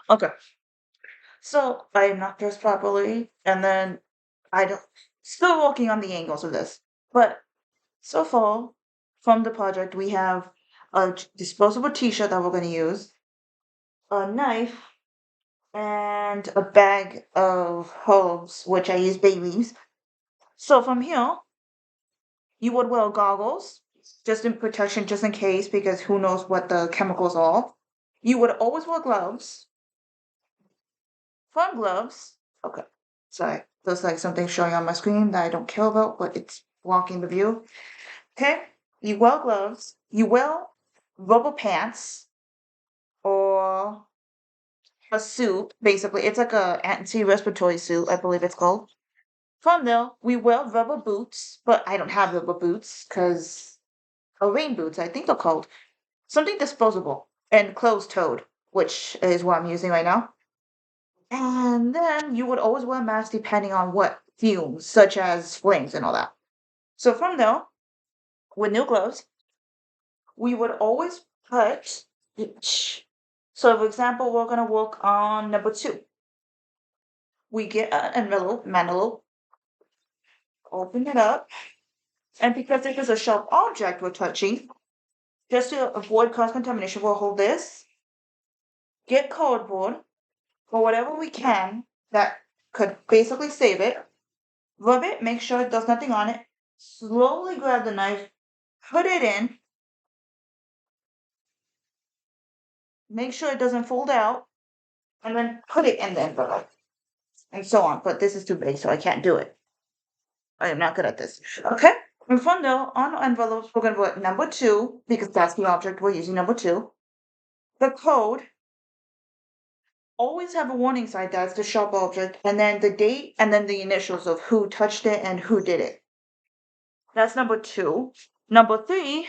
Okay. So I am not dressed properly, and then I don't still working on the angles of this. But so far from the project, we have a disposable t-shirt that we're going to use, a knife, and a bag of herbs, which I use bay leaves. So from here, you would wear goggles, just in protection, just in case, because who knows what the chemicals are. You would always wear gloves, fun gloves. Okay, sorry, there's like something showing on my screen that I don't care about, but it's blocking the view. Okay, you wear gloves, you wear rubber pants or a suit, basically. It's like a anti-respiratory suit, I believe it's called. From there, we wear rubber boots, but I don't have rubber boots because rain boots, I think they're called. Something disposable and closed-toed, which is what I'm using right now. And then you would always wear a mask depending on what fumes, such as flames and all that. So from there, with new gloves, we would always put each. So for example, we're gonna work on number 2. We get an envelope, open it up, and because it is a sharp object we're touching, just to avoid cross-contamination, we'll hold this, get cardboard, or whatever we can that could basically save it, rub it, make sure there's nothing on it, slowly grab the knife, put it in, make sure it doesn't fold out, and then put it in the envelope, and so on. But this is too big, so I can't do it. I am not good at this. Okay? And from there, on envelopes, we're going to put number 2, because that's the object we're using, number 2. The code, always have a warning sign that's the sharp object, and then the date, and then the initials of who touched it and who did it. That's number 2. Number 3,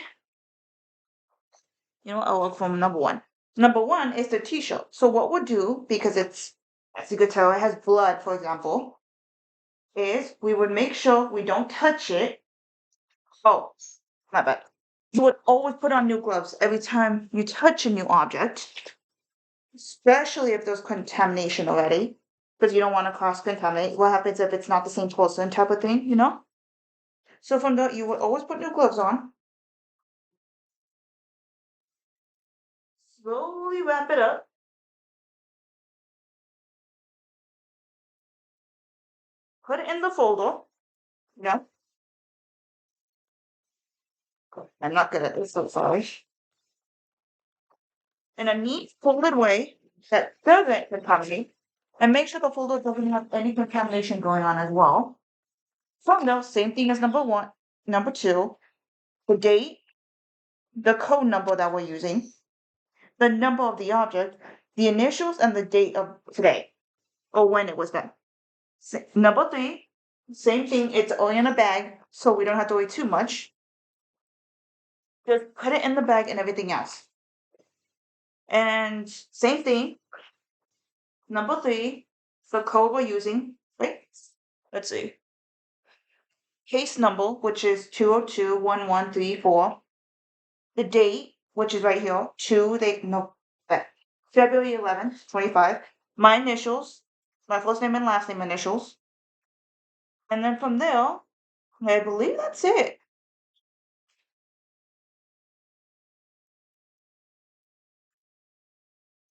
I'll look from number 1. Number 1 is the t-shirt. So what we'll do, because it's, as you could tell, it has blood, for example, is we would make sure we don't touch it. Oh, my bad. You would always put on new gloves every time you touch a new object, especially if there's contamination already, because you don't want to cross-contaminate. What happens if it's not the same person type of thing? So from there, you would always put new gloves on, slowly wrap it up, put it in the folder, you know. I'm not good at this, so sorry. In a neat folded way that doesn't contaminate, and make sure the folder doesn't have any contamination going on as well. From there, same thing as number 1, number 2, the date, the code number that we're using, the number of the object, the initials, and the date of today, or when it was done. Number 3, same thing, it's only in a bag, so we don't have to worry too much. Just put it in the bag and everything else. And same thing, number 3, the code we're using, right? Let's see. Case number, which is 2021134. The date, which is right here, February 11th, 25. My initials, my first name and last name initials. And then from there, I believe that's it.